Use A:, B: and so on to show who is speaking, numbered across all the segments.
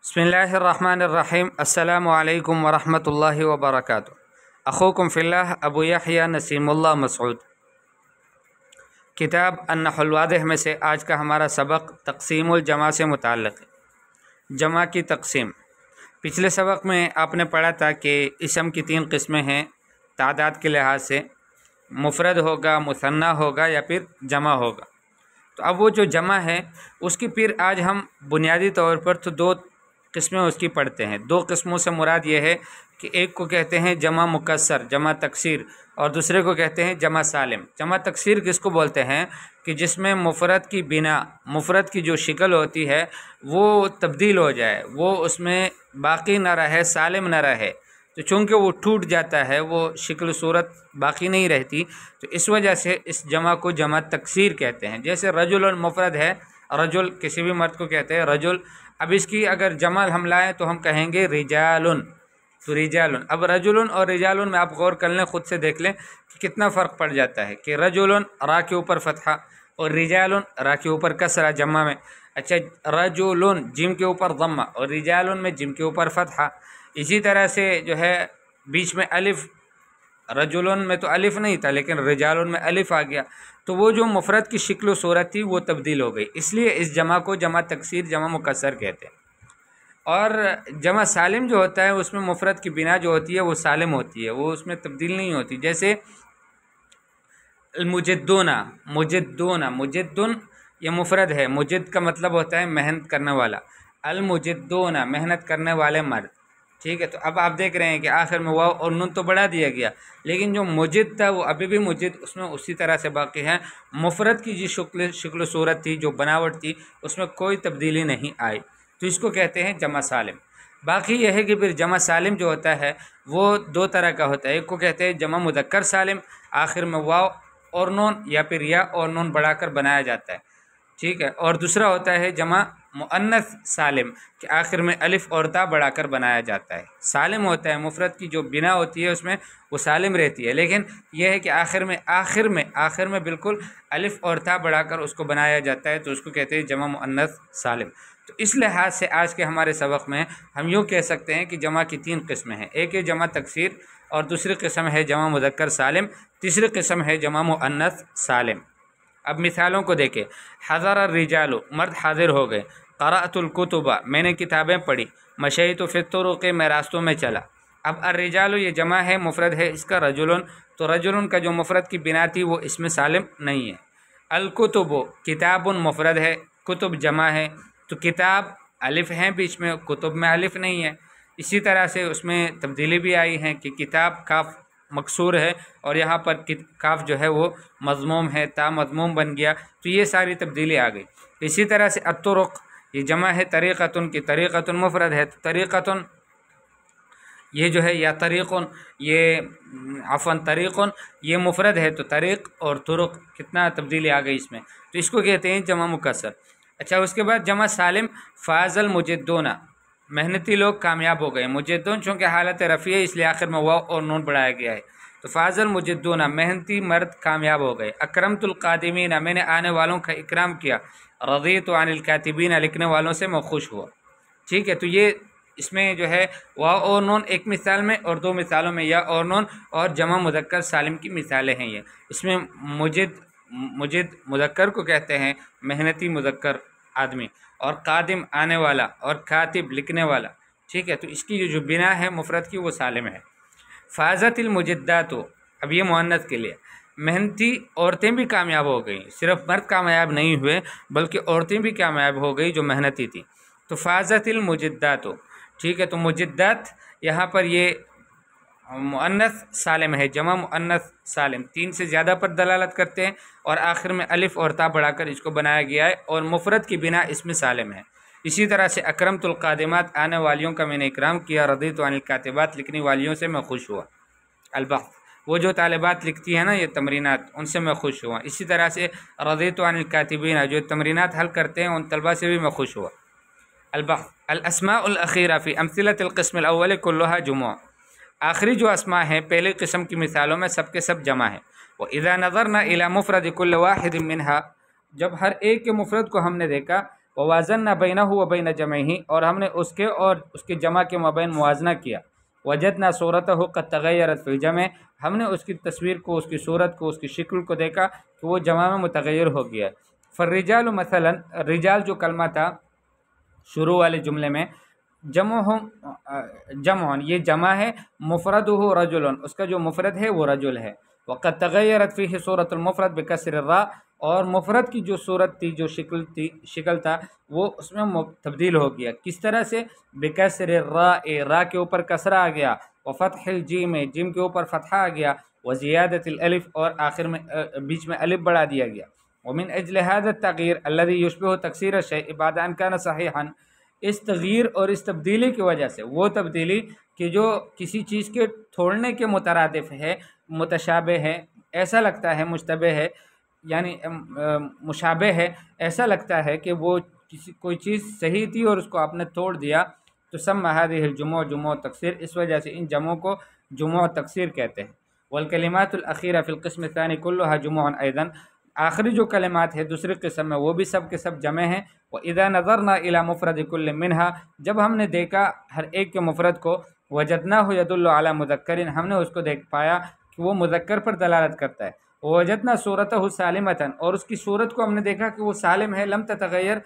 A: बिस्मिल्लाहिर्रहमानिर्रहीम अस्सलामु अलैकुम वरहमतुल्लाहि वबरकातुहू। अखूकुम फ़िल्लाह अबू यहया नसीमुल्लाह मसऊद। किताब अन्नहुल वादिह में से आज का हमारा सबक तक़सीमुल जमा से मुताल्लिक़ है। जमा की तक़सीम। पिछले सबक में आपने पढ़ा था कि इसम की 3 किस्में हैं तादाद के लिहाज से, मुफ़रद होगा, मुसन्ना होगा या फिर जमा होगा। तो अब वो जो जमा है उसकी फिर आज हम बुनियादी तौर पर तो 2 किस्में उसकी पढ़ते हैं। 2 किस्मों से मुराद ये है कि एक को कहते हैं जमा मुकस्सर, जमा तकसीर, और दूसरे को कहते हैं जमा सालिम। जमा तकसीर किसको बोलते हैं कि जिसमें मुफ़रद की बिना, मुफ़रद की जो शक्ल होती है वो तब्दील हो जाए, वो उसमें बाकी न रहे, सालिम न रहे। तो चूँकि वो टूट जाता है, वो शक्ल सूरत बाकी नहीं रहती, तो इस वजह से इस जमा को जमा तकसीर कहते हैं। जैसे रजुल और मुफ़रद है, रजुल किसी भी मर्द को कहते हैं रजुल। अब इसकी अगर जमा हम लाएँ तो हम कहेंगे रिजालुन, तो रिजालुन। अब रजुलन और रिजालुन में आप गौर कर लें, ख़ुद से देख लें कि कितना फ़र्क पड़ जाता है कि रजुलन रा के ऊपर फ़तहा और रिजालुन रा के ऊपर कसरा जमा में। अच्छा, रजुलन जिम के ऊपर ज़म्मा और रिजालुन में जिम के ऊपर फ़तहा। इसी तरह से जो है बीच में अलिफ़, रजुलन में तो अलिफ़ नहीं था लेकिन रिजालुन में अलिफ़ आ गया, तो वो जो मुफ़रद की शक्ल व सूरत थी वो तब्दील हो गई। इसलिए इस जमा को जमा तकसीर, जमा मुकस्सर कहते हैं। और जमा सालिम जो होता है उसमें मुफ़रद की बिना जो होती है वो सालिम होती है, वो उसमें तब्दील नहीं होती। जैसे मुजद्दुना, मुजद्दुना, मुजद्दुन ये मुफ़रद है। मुजद्द का मतलब होता है मेहनत करने वाला। अल मुजद्दुना मेहनत करने वाले मर्द, ठीक है। तो अब आप देख रहे हैं कि आखिर में वाव और नून तो बढ़ा दिया गया, लेकिन जो मुजिद था वो अभी भी मुजिद उसमें उसी तरह से बाकी है। मुफ़रद की जो शक्ल सूरत थी, जो बनावट थी, उसमें कोई तब्दीली नहीं आई, तो इसको कहते हैं जमा सालिम। बाकी यह है कि फिर जमा सालिम जो होता है वो 2 तरह का होता है। एक को कहते हैं जमा मुदक्कर सालिम, आखिर में वाव और नून या फिर या और नून बढ़ाकर बनाया जाता है, ठीक है। और दूसरा होता है जमा मुअन्नस सालिम, कि आखिर में अलिफ़ और ता बढ़ाकर बनाया जाता है। सालिम होता है मुफ़रद की जो बिना होती है उसमें वो सालिम रहती है, लेकिन यह है कि आखिर में बिल्कुल अलिफ़ और ता बढ़ाकर उसको बनाया जाता है, तो उसको कहते हैं जमा मुअन्नस सालिम। तो इस लिहाज से आज के हमारे सबक में हम यूँ कह सकते हैं कि जमा की 3 किस्में हैं। एक है जमा तकसीर, और दूसरी किस्म है जमा मुज़क्कर सालिम, तीसरी किस्म है जमा मुअन्नस सालिम। अब मिसालों को देखें। हज़र रिजालु मर्द हाजिर हो गए, क़राअतुल कुतुबा मैंने किताबें पढ़ी, मशैतु फ़ी तुरुक़ मैं रास्तों में चला। अब अर्रिजालु ये जमा है, मुफ़रद है इसका रजुलन, तो रजुलन का जो मुफ़रद की बिना थी वो इसमें सालिम नहीं है। अल कुतुबु किताबुन मुफ़रद है, कुतुब जमा है, तो किताब अलिफ़ हैं बीच में, कुतुब में अलिफ़ नहीं है। इसी तरह से उसमें तब्दीली भी आई है कि किताब काफ मकसूर है और यहाँ पर काफ जो है वो मज़मूम है, ता मज़मूम बन गया, तो ये सारी तब्दीली आ गई। इसी तरह से अत्तुरुक़ ये जमा है तरीक़तुन की, तरीक़तुन मुफ़रद है, तो तरीक़तुन ये जो है, या तरीक़ुन ये अफ़न तरीक़ुन ये मुफ़रद है, तो तरीक़ और तुरुक़ कितना तब्दीली आ गई इसमें, तो इसको कहते हैं जमा मुकस्सर। अच्छा, उसके बाद जमा सालिम, फ़ाज़ल मुजद्दुना मेहनती लोग कामयाब हो गए। मुजद्दुन चूँकि हालत रफ़ी है इसलिए आखिर में वाव और नून बढ़ाया गया है, तो फ़ाज़ल मुजद्दुना मेहनती मर्द कामयाब हो गए। अकरमतुल क़ादिमीना मैंने आने वालों का इकराम किया। रज़ीतु अनिल कातिबीना लिखने वालों से मैं खुश हुआ, ठीक है। तो ये इसमें जो है वाव और नून एक मिसाल में, और 2 मिसालों में या और नून और जमा मुज़क्कर सालिम की मिसालें हैं ये। इसमें मुजिद मुज़क्कर को कहते हैं मेहनती मुज़क्कर आदमी, और कादिम आने वाला, और कातिब लिखने वाला, ठीक है। तो इसकी जो बिना है मुफ़रद की वो सालिम है। फ़ाज़तिल मुजद्दातु, अब ये मुअन्नस के लिए, मेहनती औरतें भी कामयाब हो गई, सिर्फ मर्द कामयाब नहीं हुए बल्कि औरतें भी कामयाब हो गई जो मेहनती थी। तो फ़ाज़तिल मुजद्दातु, ठीक है। तो मुजद्दात यहाँ पर ये मुअन्नस सालिम है, जमा मुअन्नस सालिम, 3 से ज़्यादा पर दलालत करते हैं, और आखिर में अलिफ़ और ता बढ़ाकर इसको बनाया गया है, और मुफ़रद की बिना इसमें सालिम है। इसी तरह से अकरमतुल क़ादिमात आने वालियों का मैंने इकराम किया। रज़ीतु अनिल कातिबात लिखने वालियों से मैं खुश हुआ। अलबहथ वो जो तालिबात लिखती हैं ना ये तमरीनात, उनसे मैं खुश हुआ। इसी तरह से रज़ीतु अनिल कातिबीना जो तमरीनात हल करते हैं उन तलबा से भी मैं खुश हुआ। अलबहथ अल अस्माउल अखीरा फ़ी अमसिलतिल क़िस्मिल अव्वल कुल्लुहा जुमुआ, आखिरी जो अस्मा है पहले किस्म की मिसालों में सब के सब जमा है। व इज़ा नज़रना इला मुफ़रद कुल्ल वाहिद मिनहा, जब हर एक के मुफ़रद को हमने देखा, ووازننا بینہ و بین جمعہ، اور ہم نے اس کے اور اس کے جمع کے مابین موازنہ کیا، وجدنا صورتہ قد تغیرت فی الجمع، ہم نے اس کی تصویر کو، اس کی صورت کو، اس کی شکل کو دیکھا کہ وہ جمع میں متغیر ہو گیا۔ فالرجال مثلا، رجال جو کلمہ تھا شروع والے جملے میں، جمع یہ جمع ہے، مفردہ رجل، اس کا جو مفرد ہے وہ رجل ہے۔ وقد تغیرت فیہ صورت المفرد بکسر الراء، اور مفرد کی جو صورت تھی، جو شکل تھا، وہ اس میں تبدیل ہو گیا۔ کس طرح سے؟ بکسر الراء، را کے اوپر کسرہ آ گیا، وفتح الجیم، جیم کے اوپر فتحہ آ گیا، وزیادت الالف، اور آخر میں بیچ میں الف بڑھا دیا گیا۔ ومن اجل هذا التغییر الذي يشبه تکسیر الشیء بعد ان كان صحیحا، اس تغییر اور اس تبدیلی کی وجہ سے، وہ تبدیلی کہ جو کسی چیز کے تھوڑنے کے مترادف ہے، متشابہ ہے، ایسا لگتا ہے، مشتبہ ہے یعنی مشابہ ہے، ایسا لگتا ہے کہ وہ کوئی چیز صحیح تھی اور اس کو آپ نے توڑ دیا، تو سمى هذه الجموع جموع تکسیر، اس وجہ سے ان جمعوں کو جموع تکسیر کہتے ہیں۔ والکلمات الاخیرہ فی القسم الثانی كلها جموع ایضا، آخری جو کلمات ہے دوسری قسم میں وہ بھی سب کے سب جمع ہیں۔ وَإِذَا نَظَرْنَا إِلَى مُفْرَدِ كُلٍّ مِّنْهَا، جب ہم نے دیکھا ہر ایک کے مفرد کو، وَجَدْنَاهُ يَدُلُّ عَلَى مُذَكَّرٍ، ہم نے اس کو دیکھ پایا کہ وہ مذکر پر دلالت کرتا ہے۔ وَوَجَدْنَا صُورَتَهُ سَالِمَةً، اور اس کی صورت کو ہم نے دیکھا کہ وہ سالم ہے، لم تتغیر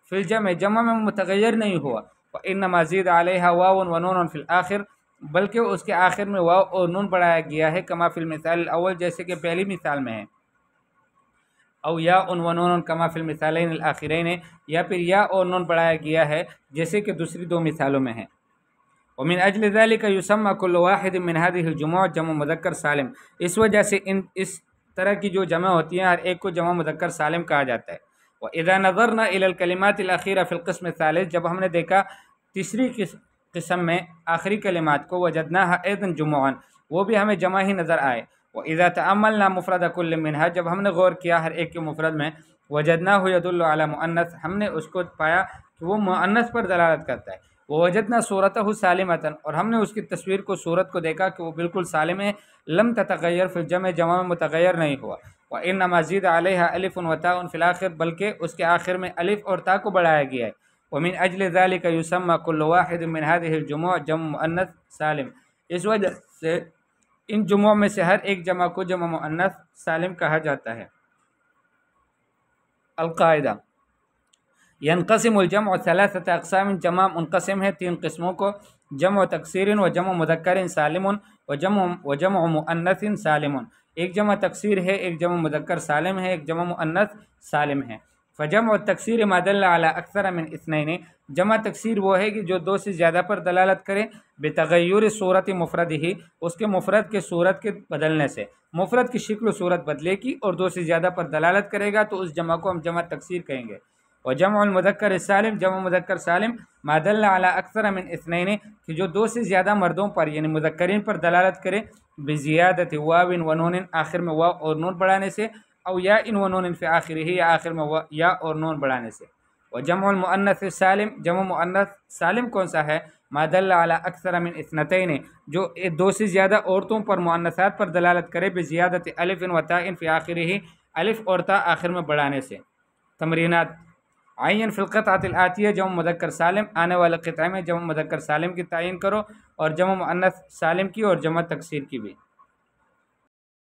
A: فی الجمع، جمع میں متغیر نہیں ہوا۔ وَإِنَّمَا زِيدَ عَلَيْهَا وَاوٌ وَنُونٌ فِي الْآخِرِ، بلکہ اس کے آخر میں واو اور نون بڑھایا گیا ہے، کما فی المثال الاول، جیسے کہ پہلی مثال میں ہے، او یا ونون کما فی المثالین الآخرین، یا پھر یا اور نون بڑھایا گیا ہے جیسے کہ دوسری دو مثالوں میں ہے۔ ومن اجل ذلك يسمى كل واحد من هذه الجموع جمع مذکر سالم، اس وجہ سے اس طرح کی جو جمع ہوتی ہیں ہر ایک کو جمع مذکر سالم کہا جاتا ہے۔ وَإِذَا نَظَرْنَا إِلَى الْكَلِمَاتِ الْأَخِيرَةِ فِي الْقِسْمِ الثَّالِثِ، جب ہم نے دیکھا تیسری قسم میں آخری کلمات کو، وجدناها أيضا جموعا، وہ بھی ہمیں جمع ہی نظر آئے۔ وَإِذَا تَأَمَّلْنَا مُفْرَدَ كُلٍّ مِّنْهَا، جب ہم نے غور کیا ہر ایک کے مفرد میں، وجدناهُ يدل على مؤنث، ہم نے اس کو پایا کہ وہ مؤنث پر دلالت کرتا ہے۔ ووجدنا صورته سالمة، اور ہم نے اس کی تصویر کو، صورت کو دیکھا کہ وہ بالکل سالم ہے، لم تتغیر فی الجمع، جمع میں متغیر نہیں ہوا۔ وانما زید علیہا الف و تاء فی الاخر، بلکہ اس کے آخر میں الف اور تا کو بڑھایا گیا ہے۔ ومن اجل ذلك يسمى كل واحد من هذه الجموع جمع مؤنث سالم، اس وجہ سے ان جمعوں میں سے ہر ایک جمع کو جمع مؤنث سالم کہا جاتا ہے۔ القاعدہ، ینقسم الجمع ثلاثة اقسام، جمع منقسم ہے تین قسموں کو، جمع تکسیر و جمع مذکر سالم و جمع مؤنث سالم، ایک جمع تکسیر ہے، ایک جمع مذکر سالم ہے، ایک جمع مؤنث سالم ہے۔ فجمع التکسیر ما دل علی اکثر من اثنین، جمع تکسیر وہ ہے کہ جو دو سے زیادہ پر دلالت کرے، بتغیر صورت مفردہ، اس کے مفرد کے صورت کے بدلنے سے، مفرد کی شکل و صورت بدلے کی اور دو سے زیادہ پر دلالت کرے گا تو اس جمع کو ہم جمع تکسیر کہیں گے۔ وجمع المذکر السالم، جمع مذکر سالم ما دل علی اکثر من اثنین، کہ جو دو سے زیادہ مردوں پر یعنی مذکرین پر دلالت کرے، بزیادت واو و نون، آخر میں واو اور نون بڑھانے سے، او یا ان و نون فی آخرہ، یا آخر میں یا اور نون بڑھانے سے۔ وجمع المؤنث السالم، جمع مؤنث سالم کون سا ہے؟ ما دل علی اکثر من اثنتین، جو دو سے زیادہ عورتوں پر، مؤنثات پر دلالت کرے، بزیادت الف و تاء فی آخرہ، الف اور تا آخر میں بڑھانے سے۔ تمرینات، عین فی القطعۃ الآتیہ جمع مذکر سالم، آنے والے قطعے میں جمع مذکر سالم کی تعین کرو، اور جمع مؤنث سالم کی اور جمع تکسیر کی بھی۔